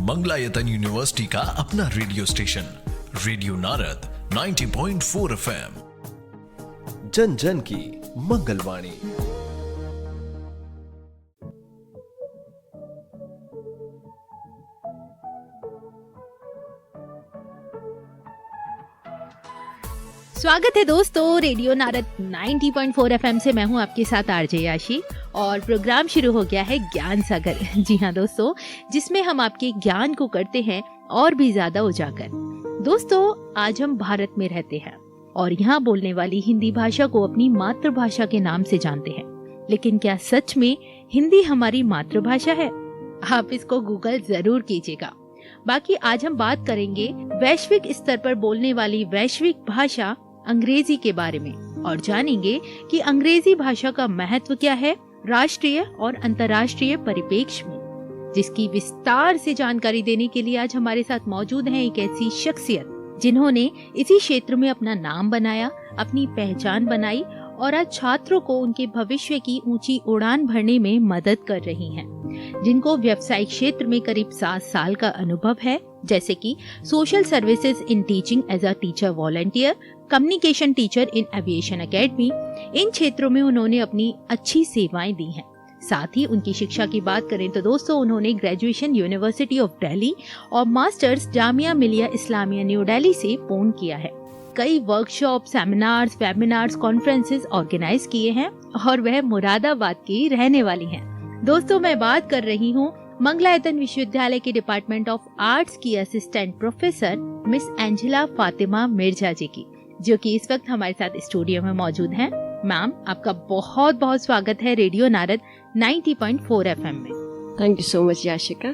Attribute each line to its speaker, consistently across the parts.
Speaker 1: Mangalayatan university का अपना radio station radio Narad 90.4 FM, जन जन की मंगलवाणी।
Speaker 2: स्वागत है दोस्तों रेडियो नारद 90.4 FM से। मैं हूं आपके साथ आरजे याशी और प्रोग्राम शुरू हो गया है ज्ञान सागर। जी हाँ दोस्तों, जिसमें हम आपके ज्ञान को करते हैं और भी ज्यादा उजागर। दोस्तों, आज हम भारत में रहते हैं और यहाँ बोलने वाली हिंदी भाषा को अपनी मातृभाषा के नाम से जानते हैं। लेकिन क्या सच में हिंदी हमारी मातृभाषा है? आप इसको गूगल जरूर कीजिएगा। बाकी आज हम बात करेंगे वैश्विक स्तर पर बोलने वाली वैश्विक भाषा अंग्रेजी के बारे में और जानेंगे कि अंग्रेजी भाषा का महत्व क्या है राष्ट्रीय और अंतर्राष्ट्रीय परिप्रेक्ष्य में। जिसकी विस्तार से जानकारी देने के लिए आज हमारे साथ मौजूद हैं एक ऐसी शख्सियत जिन्होंने इसी क्षेत्र में अपना नाम बनाया, अपनी पहचान बनाई और आज छात्रों को उनके भविष्य की ऊंची उड़ान भरने में मदद कर रही हैं। जिनको व्यवसायिक क्षेत्र में करीब 7 साल का अनुभव है, जैसे कि social services in teaching as a teacher volunteer, communication teacher in aviation academy. इन क्षेत्रों में उन्होंने अपनी अच्छी सेवाएं दी हैं। साथ ही उनकी शिक्षा की बात करें तो दोस्तों, उन्होंने ग्रेजुएशन यूनिवर्सिटी ऑफ दिल्ली और मास्टर्स जामिया मिलिया इस्लामिया न्यू दिल्ली से पूर्ण किया है। कई workshop, seminars, webinars, conferences organise किए हैं और वह मुरादाबाद की रहने वाली हैं। दोस्तों, मैं बात कर रही हूँ मंगलायतन विश्वविद्यालय के डिपार्टमेंट ऑफ आर्ट्स की assistant professor miss Angela Fatima Mirza ji की, जो कि इस वक्त हमारे साथ स्टूडियो में मौजूद हैं। मैम, आपका बहुत बहुत स्वागत है रेडियो नारद 90.4 FM में।
Speaker 3: Thank you so much Yashika,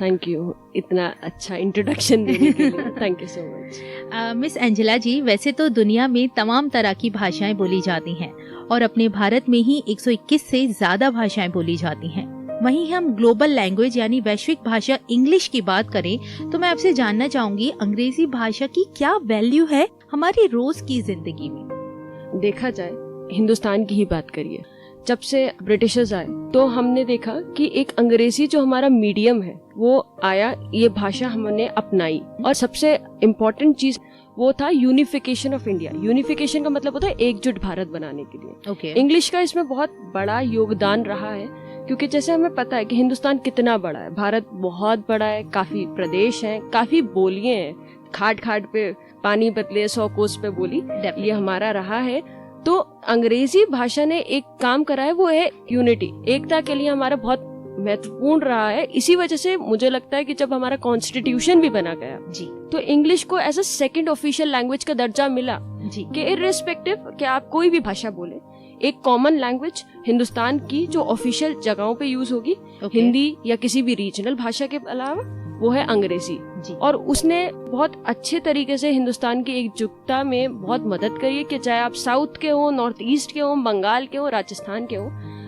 Speaker 3: thank you इतना अच्छा इंट्रोडक्शन देने के लिए। Thank you so much.
Speaker 2: Miss Angela ji, वैसे तो दुनिया में तमाम तरह की भाषाएं बोली जाती हैं और अपने भारत में ही 121 से ज्यादा भाषाएं बोली जाती हैं। वहीं हम ग्लोबल लैंग्वेज यानी वैश्विक भाषा इंग्लिश की बात करें तो मैं आपसे जानना चाहूंगी, अंग्रेजी भाषा की क्या वैल्यू है हमारी रोज की जिंदगी में?
Speaker 3: देखा जाए, हिंदुस्तान की ही बात करिए, जब से ब्रिटिशर्स आए तो हमने देखा कि एक अंग्रेजी जो हमारा मीडियम है वो आया, ये भाषा हमने अपनाई। और सबसे इम्पोर्टेंट चीज वो था यूनिफिकेशन ऑफ इंडिया। यूनिफिकेशन का मतलब होता है एकजुट भारत बनाने के लिए। इंग्लिश का इसमें बहुत बड़ा योगदान रहा है, क्योंकि जैसे हमें पता है कि हिंदुस्तान कितना बड़ा है, भारत बहुत बड़ा है, काफी प्रदेश हैं, काफी बोलियां हैं, खाट खाट पे पानी बदले 100 कोस पे बोली, ये हमारा रहा है। तो अंग्रेजी भाषा ने एक काम करा है, वो है यूनिटी, एकता के लिए हमारा बहुत महत्वपूर्ण रहा है। इसी वजह से मुझे लगता है कि जब हमारा कॉन्स्टिट्यूशन भी बना गया जी, तो इंग्लिश को as a second official language का दर्जा मिला जी, कि इर्रेस्पेक्टिव कि आप कोई भी भाषा बोले, एक कॉमन लैंग्वेज हिंदुस्तान की जो ऑफिशियल जगहों पे यूज होगी, हिंदी या किसी भी रीजनल भाषा के अलावा, वो है अंग्रेजी जी। और उसने बहुत अच्छे तरीके से हिंदुस्तान की एकजुटता में बहुत मदद करी है, कि चाहे आप साउथ के हो, नॉर्थ ईस्ट के हो, बंगाल के हो, राजस्थान के हो,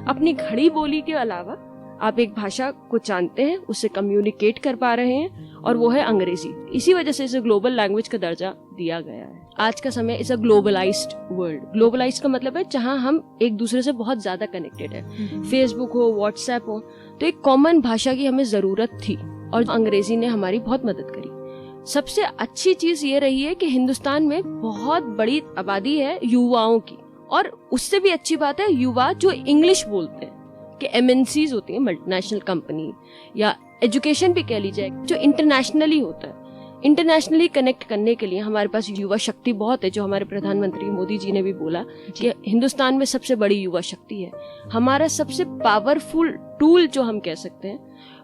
Speaker 3: अपनी खड़ी बोली के अलावा आप एक भाषा को जानते हैं, उससे कम्युनिकेट कर पा रहे हैं, और वो है अंग्रेजी। इसी वजह से इसे ग्लोबल लैंग्वेज का दर्जा दिया गया है। आज का समय is a globalised world. Globalised का मतलब है जहां हम एक दूसरे से बहुत ज्यादा कनेक्टेड है। फेसबुक हो, व्हाट्सएप हो, तो एक कॉमन भाषा की हमें जरूरत थी और अंग्रेजी ने हमारी बहुत मदद करी। सबसे अच्छी चीज ये रही है कि हिंदुस्तान में बहुत बड़ी आबादी है युवाओं की, और उससे भी अच्छी बात है युवा जो इंग्लिश बोलते हैं, कि MNCs होती है, मल्टीनेशनल कंपनी, या एजुकेशन भी कह लीजिए, जो इंटरनेशनली होता है। इंटरनेशनली कनेक्ट करने के लिए हमारे पास युवा शक्ति बहुत है, जो हमारे प्रधानमंत्री मोदी जी ने भी बोला कि हिंदुस्तान में सबसे बड़ी युवा शक्ति है। हमारा सबसे पावरफुल टूल जो हम कह सकते हैं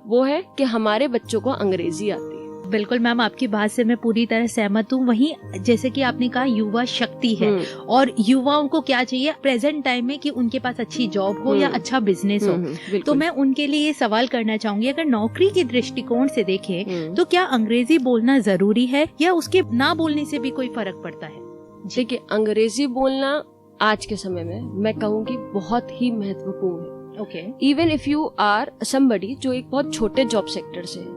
Speaker 3: वो है कि हमारे बच्चों को अंग्रेजी आती है।
Speaker 2: बिल्कुल मैम, आपकी बात से मैं पूरी तरह सहमत हूँ। वहीं जैसे कि आपने कहा युवा शक्ति है, और युवाओं को क्या चाहिए प्रेजेंट टाइम में कि उनके पास अच्छी जॉब हो या अच्छा बिजनेस हो। तो मैं उनके लिए ये सवाल करना चाहूंगी, अगर नौकरी के दृष्टिकोण से देखें तो क्या अंग्रेजी बोलना जरूरी है या उसके ना बोलने से भी कोई फर्क पड़ता है?
Speaker 3: देखिए, अंग्रेजी बोलना आज के समय में मैं कहूँगी बहुत ही महत्वपूर्ण है। Even if you are somebody जो एक बहुत छोटे जॉब सेक्टर से है,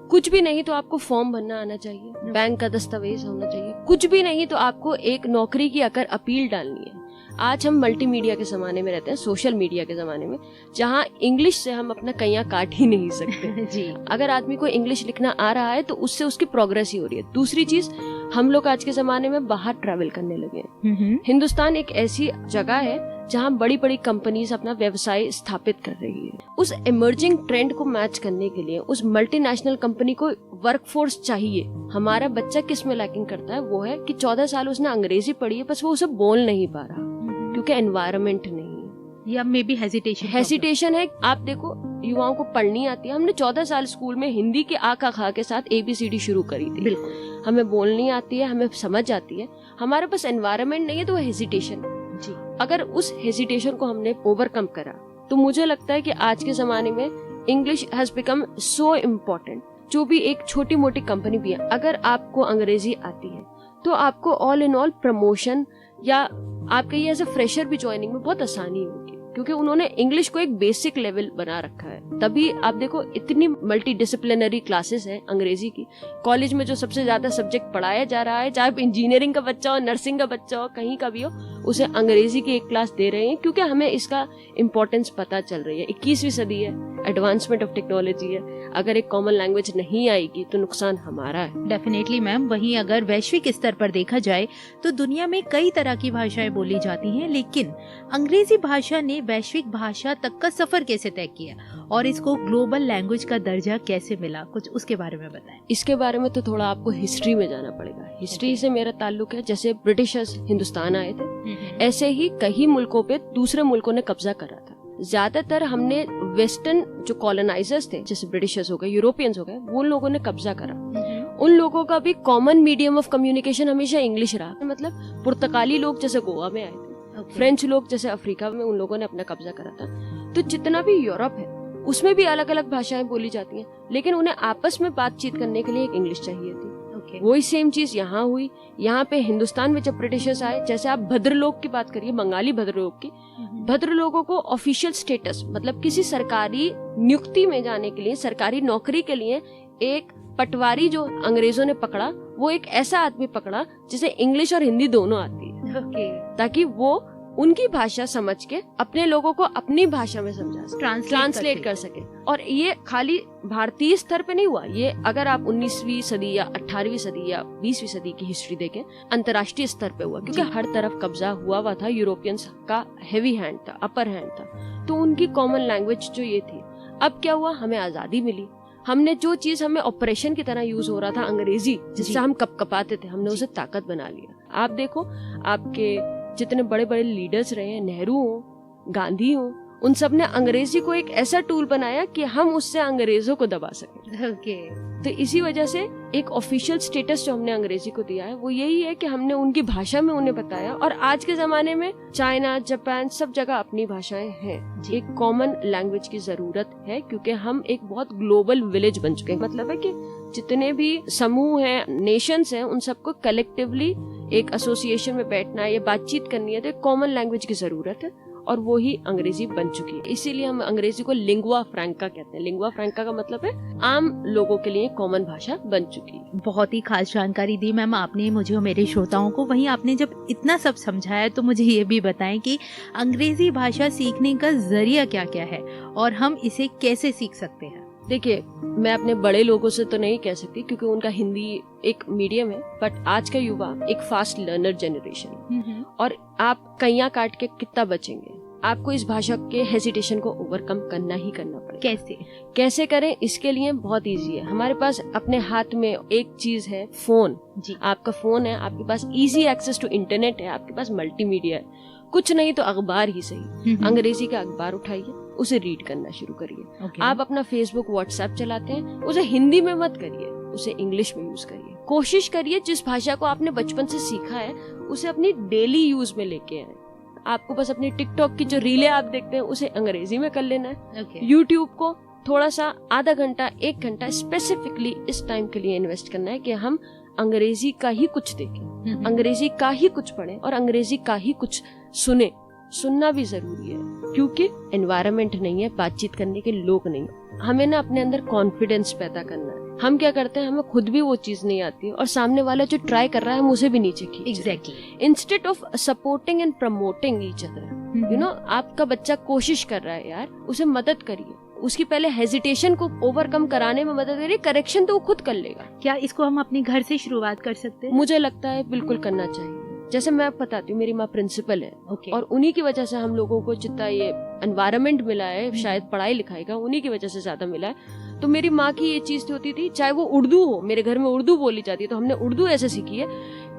Speaker 3: कुछ भी नहीं तो आपको फॉर्म भरना आना चाहिए, बैंक का दस्तावेज होना चाहिए, कुछ भी नहीं तो आपको एक नौकरी की अगर अपील डालनी है, आज हम मल्टीमीडिया के ज़माने में रहते हैं, सोशल मीडिया के ज़माने में, जहाँ इंग्लिश से हम अपना कैया काट ही नहीं सकते।
Speaker 2: जी।
Speaker 3: अगर आदमी को इंग्लिश लिखना आ रहा है तो उससे उसकी प्रोग्रेस ही हो रही है। दूसरी चीज़, हम लोग आज के ज़माने में बाहर ट्रैवल करने लगे हैं। हिंदुस्तान एक ऐसी जगह है जहाँ बड़ी बड़ी कंपनीज अपना व्यवसाय स्थापित कर रही है। उस इमर्जिंग ट्रेंड को मैच करने के लिए उस मल्टीनेशनल कंपनी को वर्कफोर्स चाहिए। हमारा बच्चा किस में लैकिंग करता है, वो है कि 14 साल उसने अंग्रेजी पढ़ी है, बस वो उसे बोल नहीं पा रहा क्योंकि एनवायरनमेंट नहीं है,
Speaker 2: या मे बी हेजिटेशन
Speaker 3: है। आप देखो, युवाओं को पढ़नी आती है। हमने 14 साल स्कूल में हिंदी के आ का खा के साथ ABCD शुरू करी थी।
Speaker 2: बिल्कुल।
Speaker 3: हमें बोलनी आती है, हमें समझ आती है, हमारे पास एनवायरनमेंट नहीं है तो हेजिटेशन
Speaker 2: जी।
Speaker 3: अगर उस हेजिटेशन को हमने ओवरकम करा तो मुझे लगता है कि आज के जमाने में English has become so important. जो भी एक छोटी मोटी कंपनी भी है, अगर आपको अंग्रेजी आती है तो आपको ऑल इन ऑल प्रमोशन या आपके ये एज ए फ्रेशर भी ज्वाइनिंग में बहुत आसानी होगी, क्योंकि उन्होंने इंग्लिश को एक बेसिक लेवल बना रखा है। तभी आप देखो, इतनी मल्टी डिसिप्लिनरी क्लासेस हैं अंग्रेजी की। कॉलेज में जो सबसे ज्यादा सब्जेक्ट पढ़ाया जा रहा है, चाहे इंजीनियरिंग का बच्चा हो, नर्सिंग का बच्चा हो, कहीं का भी हो, उसे अंग्रेजी की एक क्लास दे रहे हैं, क्योंकि हमें इसका इम्पोर्टेंस पता चल रही है। 21वीं सदी है, एडवांसमेंट ऑफ टेक्नोलॉजी है। अगर एक कॉमन लैंग्वेज नहीं आएगी तो नुकसान हमारा है।
Speaker 2: Definitely ma'am. वहीं अगर वैश्विक स्तर पर देखा जाए तो दुनिया में कई तरह की भाषाएं बोली जाती हैं, लेकिन अंग्रेजी भाषा ने वैश्विक भाषा तक का सफर कैसे तय किया और इसको ग्लोबल लैंग्वेज का दर्जा कैसे मिला, कुछ उसके बारे में बताएं।
Speaker 3: इसके बारे में तो थोड़ा आपको हिस्ट्री में जाना पड़ेगा। हिस्ट्री से मेरा ताल्लुक है। जैसे ब्रिटिशर्स हिंदुस्तान आए थे, ऐसे ही कई मुल्कों पे दूसरे मुल्कों ने कब्जा करा था। ज्यादातर हमने वेस्टर्न जो कॉलोनाइजर्स थे, जैसे ब्रिटिशर्स हो गए, यूरोपियंस हो गए, वो लोगों ने कब्जा करा। उन लोगों का भी कॉमन मीडियम ऑफ कम्युनिकेशन हमेशा इंग्लिश रहा। मतलब पुर्तगाली लोग जैसे गोवा में आए थे, फ्रेंच लोग जैसे अफ्रीका में, उन लोगों ने अपना कब्जा करा था। तो जितना भी यूरोप है उसमें भी अलग अलग भाषाएं बोली जाती हैं, लेकिन उन्हें आपस में बातचीत करने के लिए एक इंग्लिश चाहिए थी। वही सेम चीज यहाँ हुई। यहाँ पे हिंदुस्तान में जब ब्रिटिशर्स आए, जैसे आप भद्रलोक की बात करिए, बंगाली भद्रलोक की, भद्र लोगों को ऑफिशियल स्टेटस, मतलब किसी सरकारी नियुक्ति में जाने के लिए, सरकारी नौकरी के लिए, एक पटवारी जो अंग्रेजों ने पकड़ा, वो एक ऐसा आदमी पकड़ा जिसे इंग्लिश और हिंदी दोनों आती है, ताकि वो उनकी भाषा समझ के अपने लोगों को अपनी भाषा में समझा सके, ट्रांसलेट कर सके। और ये खाली भारतीय स्तर पे नहीं हुआ, ये अगर आप 19वीं सदी या 18वीं सदी या 20वीं सदी की हिस्ट्री देखें, अंतर्राष्ट्रीय स्तर पे हुआ, क्योंकि हर तरफ कब्जा हुआ था। यूरोपियंस का हेवी हैंड था, अपर हैंड था, तो उनकी कॉमन लैंग्वेज जो ये थी। अब क्या हुआ, हमें आजादी मिली, हमने जो चीज हमें ऑपरेशन की तरह यूज हो रहा था, अंग्रेजी, जिससे हम कपकपाते थे, हमने उसे ताकत बना लिया। आप देखो, आपके जितने बड़े बड़े लीडर्स रहे हैं, नेहरू हो, गांधी हो, उन सब ने अंग्रेजी को एक ऐसा टूल बनाया कि हम उससे अंग्रेजों को दबा सके। तो इसी वजह से एक ऑफिशियल स्टेटस जो हमने अंग्रेजी को दिया है, वो यही है कि हमने उनकी भाषा में उन्हें बताया। और आज के जमाने में चाइना, जापान, सब जगह अपनी भाषाएं हैं। एक कॉमन लैंग्वेज की जरूरत है, क्योंकि हम एक बहुत ग्लोबल विलेज बन चुके हैं। मतलब है कि जितने भी समूह हैं, नेशंस हैं, उन सबको कलेक्टिवली एक एसोसिएशन में बैठना है या बातचीत करनी है, तो एक कॉमन लैंग्वेज की जरूरत है, और वो ही अंग्रेजी बन चुकी है। इसीलिए हम अंग्रेजी को लिंगुआ फ्रैंका कहते हैं। लिंगुआ फ्रैंका का मतलब है आम लोगों के लिए कॉमन भाषा बन चुकी है।
Speaker 2: बहुत ही खास जानकारी दी मैम आपने मुझे और मेरे श्रोताओं को। वहीं आपने जब इतना सब समझाया तो मुझे ये भी बताएं कि अंग्रेजी भाषा सीखने का जरिया क्या क्या है और हम इसे कैसे सीख सकते हैं।
Speaker 3: देखिए, मैं अपने बड़े लोगों से तो नहीं कह सकती, क्योंकि उनका हिंदी एक मीडियम है, बट आज का युवा एक फास्ट लर्नर जनरेशन है, और आप कैया काट के कितना बचेंगे। आपको इस भाषा के हेजिटेशन को ओवरकम करना ही करना पड़ेगा। कैसे करें, इसके लिए बहुत इजी है। हमारे पास अपने हाथ में एक चीज है, फोन जी। आपका फोन है, आपके पास इजी एक्सेस टू इंटरनेट है, आपके पास मल्टीमीडिया है, कुछ नहीं तो अखबार ही सही, अंग्रेजी का अखबार उठाइए, उसे रीड करना शुरू करिए। आप अपना फेसबुक, व्हाट्सएप चलाते हैं, उसे हिंदी में मत करिए, उसे इंग्लिश में यूज करिए। कोशिश करिए जिस भाषा को आपने बचपन से सीखा है उसे अपनी डेली यूज में लेके आए। आपको बस अपनी टिकटॉक की जो रीलें आप देखते हैं उसे अंग्रेजी में कर लेना है। यूट्यूब को थोड़ा सा आधा घंटा, 1 घंटा स्पेसिफिकली इस टाइम के लिए इन्वेस्ट करना है कि हम अंग्रेजी का ही कुछ देखें, अंग्रेजी का ही कुछ पढ़ें और अंग्रेजी का ही कुछ सुने। सुनना भी जरूरी है, क्योंकि एनवायरनमेंट नहीं है, बातचीत करने के लोग नहीं। हमें ना अपने अंदर कॉन्फिडेंस पैदा करना है हम क्या करते हैं, हमें खुद भी वो चीज नहीं आती है और सामने वाला जो ट्राई कर रहा है हम उसे भी नीचे खींच।
Speaker 2: Exactly.
Speaker 3: Instead of supporting and promoting each other, you know, आपका बच्चा कोशिश कर रहा है यार, उसे मदद करिए, उसकी पहले हेजिटेशन को ओवरकम कराने में मदद करिए, करेक्शन तो वो खुद कर लेगा।
Speaker 2: क्या इसको हम अपने घर से शुरुआत कर सकते हैं?
Speaker 3: मुझे लगता है बिल्कुल करना चाहिए। जैसे मैं बताती हूँ, मेरी माँ प्रिंसिपल है
Speaker 2: Okay.
Speaker 3: और उन्हीं की वजह से हम लोगों को जितना ये एनवायरनमेंट मिला है, शायद पढ़ाई लिखाई का उन्हीं की वजह से ज्यादा मिला है। तो मेरी माँ की ये चीज होती थी, चाहे वो उर्दू हो, मेरे घर में उर्दू बोली जाती है तो हमने उर्दू ऐसे सीखी है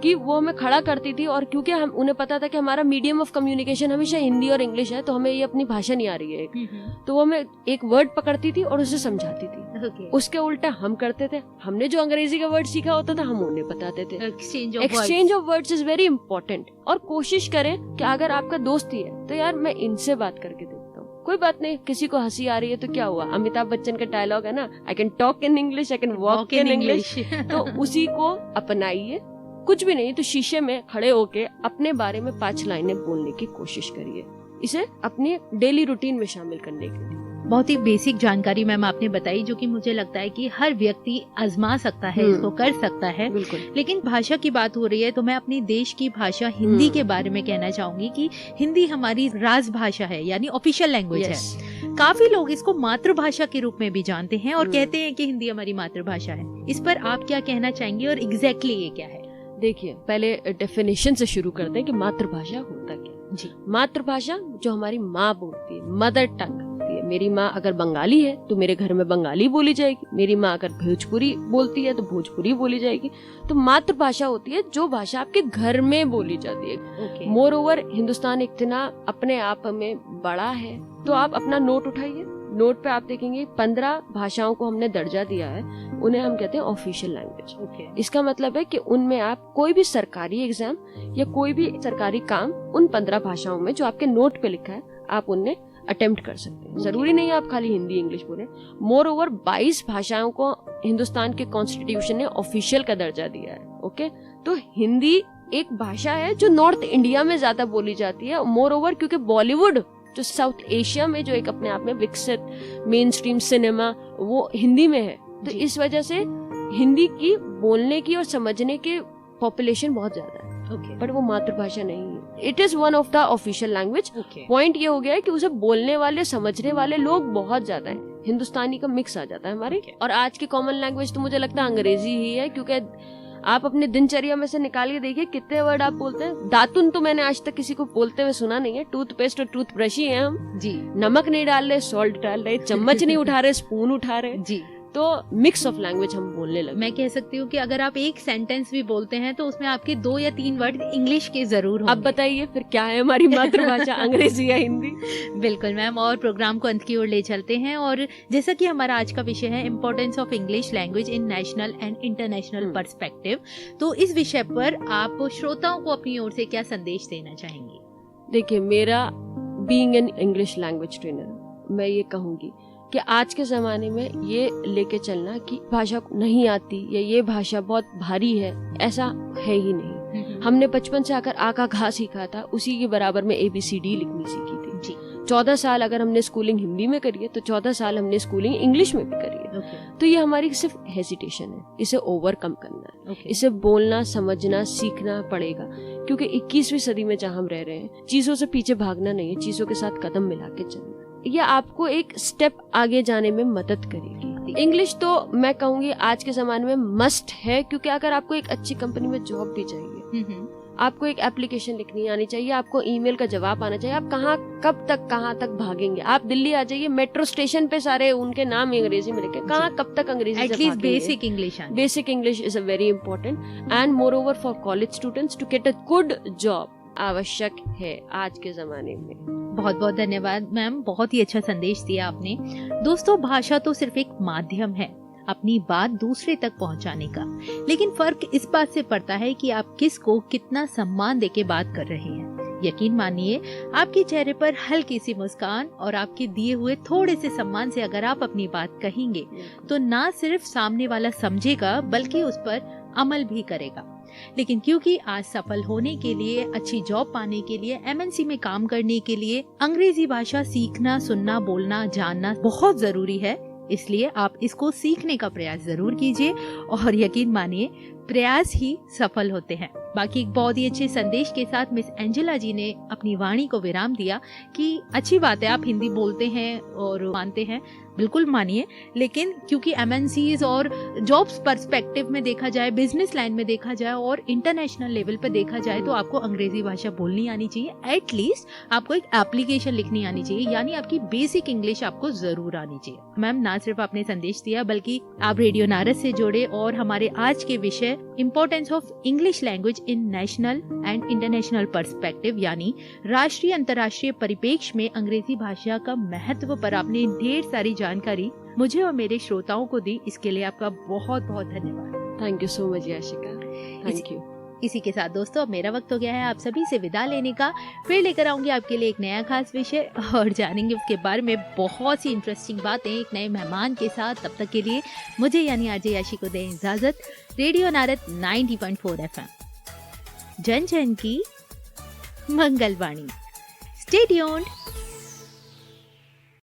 Speaker 3: कि वो हमें खड़ा करती थी, और क्योंकि हम उन्हें पता था कि हमारा मीडियम ऑफ कम्युनिकेशन हमेशा हिंदी और इंग्लिश है, तो हमें ये अपनी भाषा नहीं आ रही है तो वो हमें एक वर्ड पकड़ती थी और उसे समझाती थी।
Speaker 2: Okay.
Speaker 3: उसके उल्टा हम करते थे, हमने जो अंग्रेजी का वर्ड सीखा होता था हम उन्हें बताते थे।
Speaker 2: Exchange
Speaker 3: of words is very important. और कोशिश करें कि अगर आपका दोस्त ही है तो यार मैं इनसे बात करके देखता हूँ, कोई बात नहीं, किसी को हंसी आ रही है तो क्या हुआ, अमिताभ बच्चन का डायलॉग है ना, I can talk in English, I can walk in English. तो उसी को अपनाइए, कुछ भी नहीं तो शीशे में खड़े होके अपने बारे में 5 लाइनें बोलने की कोशिश करिए, इसे अपनी डेली रूटीन में शामिल करने के लिए।
Speaker 2: बहुत ही बेसिक जानकारी मैम आपने बताई, जो कि मुझे लगता है कि हर व्यक्ति आजमा सकता है, इसको कर सकता है।
Speaker 3: बिल्कुल।
Speaker 2: लेकिन भाषा की बात हो रही है तो मैं अपनी देश की भाषा हिंदी के बारे में कहना चाहूंगी कि हिंदी हमारी राजभाषा है, यानी ऑफिशियल लैंग्वेज है। काफी लोग इसको मातृभाषा के रूप में भी जानते हैं और कहते हैं कि हिंदी हमारी मातृभाषा है। इस पर आप क्या कहना चाहेंगे और एग्जैक्टली ये क्या है?
Speaker 3: देखिए, पहले डेफिनेशन से शुरू करते हैं कि मातृभाषा होता क्या
Speaker 2: जी।
Speaker 3: मातृभाषा जो हमारी माँ बोलती है, मदर टंग होती है। मेरी माँ अगर बंगाली है तो मेरे घर में बंगाली बोली जाएगी, मेरी माँ अगर भोजपुरी बोलती है तो भोजपुरी बोली जाएगी। तो मातृभाषा होती है जो भाषा आपके घर में बोली जाती है। मोर ओवर हिंदुस्तान इतना अपने आप में बड़ा है, तो आप अपना नोट उठाइए, नोट पे आप देखेंगे 15 भाषाओं को हमने दर्जा दिया है, उन्हें हम कहते हैं ऑफिशियल लैंग्वेज। इसका मतलब है कि उनमें आप कोई भी सरकारी एग्जाम या कोई भी सरकारी काम उन 15 भाषाओं में जो आपके नोट पे लिखा है आप उन्हें अटेम्प्ट कर सकते हैं। जरूरी नहीं है आप खाली हिंदी इंग्लिश बोले। मोर ओवर 22 भाषाओं को हिंदुस्तान के कॉन्स्टिट्यूशन ने ऑफिशियल का दर्जा दिया है। ओके, तो हिंदी एक भाषा है जो नॉर्थ इंडिया में ज्यादा बोली जाती है। मोर ओवर क्योंकि बॉलीवुड जो साउथ एशिया में जो एक अपने आप में विकसित मेन स्ट्रीम सिनेमा वो हिंदी में है, तो इस वजह से हिंदी की बोलने की और समझने की पॉपुलेशन बहुत ज्यादा है। बट वो मातृभाषा नहीं है। It is one of the official language. Point ये हो गया है कि उसे बोलने वाले समझने वाले लोग बहुत ज्यादा हैं, हिंदुस्तानी का मिक्स आ जाता है हमारे। और आज की कॉमन लैंग्वेज तो मुझे लगता है अंग्रेजी ही है, क्योंकि आप अपने दिनचर्या में से निकाल के देखिए कितने वर्ड आप बोलते हैं। दातुन तो मैंने आज तक किसी को बोलते हुए सुना नहीं है। टूथपेस्ट और टूथब्रश ही है हम जी। नमक नहीं डाल रहे, सॉल्ट डाल रहे, चम्मच नहीं उठा रहे, स्पून उठा रहे जी। तो मिक्स ऑफ लैंग्वेज हम बोलने लगे।
Speaker 2: मैं कह सकती हूँ कि अगर आप एक सेंटेंस भी बोलते हैं तो उसमें आपके 2 या 3 वर्ड इंग्लिश के जरूर होंगे।
Speaker 3: अब बताइए फिर क्या है हमारी मातृभाषा, अंग्रेजी या हिंदी?
Speaker 2: बिल्कुल मैम, और प्रोग्राम को अंत की ओर ले चलते हैं। और जैसा कि हमारा आज का विषय है importance of English language in national and international perspective, तो इस विषय पर आप श्रोताओं को अपनी ओर से क्या संदेश देना चाहेंगे?
Speaker 3: देखिए, मेरा being an English language trainer, मैं ये कहूंगी कि आज के ज़माने में ये लेके चलना कि भाषा नहीं आती या ये भाषा बहुत भारी है, ऐसा है ही नहीं। हमने बचपन से आकर आ का घा सीखा था, उसी के बराबर में ABCD लिखनी सीखी थी जी। 14 साल अगर हमने स्कूलिंग हिंदी में करी है तो 14 साल हमने स्कूलिंग इंग्लिश में भी करी है। तो ये हमारी सिर्फ हेजिटेशन है, इसे ओवरकम करना है। इसे बोलना, समझना, सीखना पड़ेगा, क्योंकि 21वीं सदी में जहाँ हम रह रहे हैं, चीजों से पीछे भागना नहीं है, चीजों के साथ कदम मिला के चलना। यह आपको एक स्टेप आगे जाने में मदद करेगी। इंग्लिश तो मैं कहूंगी आज के जमाने में मस्ट है, क्योंकि अगर आपको एक अच्छी कंपनी में जॉब भी चाहिए, आपको एक एप्लीकेशन लिखनी आनी चाहिए, आपको ईमेल का जवाब आना चाहिए। आप कहाँ तक भागेंगे? आप दिल्ली आ जाइए, मेट्रो स्टेशन पे सारे उनके नाम अंग्रेजी में लिखे, कहाँ कब तक अंग्रेजी से भागेंगे? Basic English is a very important and moreover for college students to get a good job आवश्यक है आज के जमाने में।
Speaker 2: बहुत बहुत धन्यवाद मैम, बहुत ही अच्छा संदेश दिया आपने। दोस्तों, भाषा तो सिर्फ एक माध्यम है अपनी बात दूसरे तक पहुंचाने का, लेकिन फर्क इस बात से पड़ता है कि आप किसको कितना सम्मान देके बात कर रहे हैं। यकीन मानिए, आपके चेहरे पर हल्की सी मुस्कान और आपके दिए हुए थोड़े से सम्मान से अगर आप अपनी बात कहेंगे तो ना सिर्फ सामने वाला समझेगा बल्कि उस पर अमल भी करेगा। लेकिन क्योंकि आज सफल होने के लिए, अच्छी जॉब पाने के लिए, MNC में काम करने के लिए अंग्रेजी भाषा सीखना, सुनना, बोलना, जानना बहुत जरूरी है, इसलिए आप इसको सीखने का प्रयास जरूर कीजिए और यकीन मानिए प्रयास ही सफल होते हैं। बाकी एक बहुत ही अच्छे संदेश के साथ मिस एंजेला जी ने अपनी वाणी को विराम दिया कि अच्छी बात है आप हिंदी बोलते हैं और मानते हैं, बिल्कुल मानिए, लेकिन क्योंकि MNCs और जॉब्स पर्सपेक्टिव में देखा जाए, बिजनेस लाइन में देखा जाए और इंटरनेशनल लेवल पे देखा जाए तो आपको अंग्रेजी भाषा बोलनी आनी चाहिए। एटलीस्ट आपको एक एप्लीकेशन लिखनी आनी चाहिए, यानी आपकी बेसिक इंग्लिश आपको जरूर आनी चाहिए। मैम ना सिर्फ आपने संदेश दिया बल्कि आप रेडियो नारद से जुड़े और हमारे आज के विषय importance of English language in national and international perspective यानी राष्ट्रीय अंतर्राष्ट्रीय परिप्रेक्ष्य में अंग्रेजी भाषा का महत्व पर आपने ढेर सारी जानकारी मुझे और मेरे श्रोताओं को दी। इसके लिए आपका बहुत बहुत धन्यवाद।
Speaker 3: Thank you so much Yashika, thank you.
Speaker 2: इसी के साथ दोस्तों अब मेरा वक्त हो गया है आप सभी से विदा लेने का। फिर लेकर आऊंगी आपके लिए एक नया खास विषय और जानेंगे उसके बारे में बहुत सी इंटरेस्टिंग बातें एक नए मेहमान के साथ। तब तक के लिए मुझे यानी आरजे याशी को दें इजाजत। रेडियो नारद 90.4 FM, जन जन की मंगलवाणी। Stay tuned.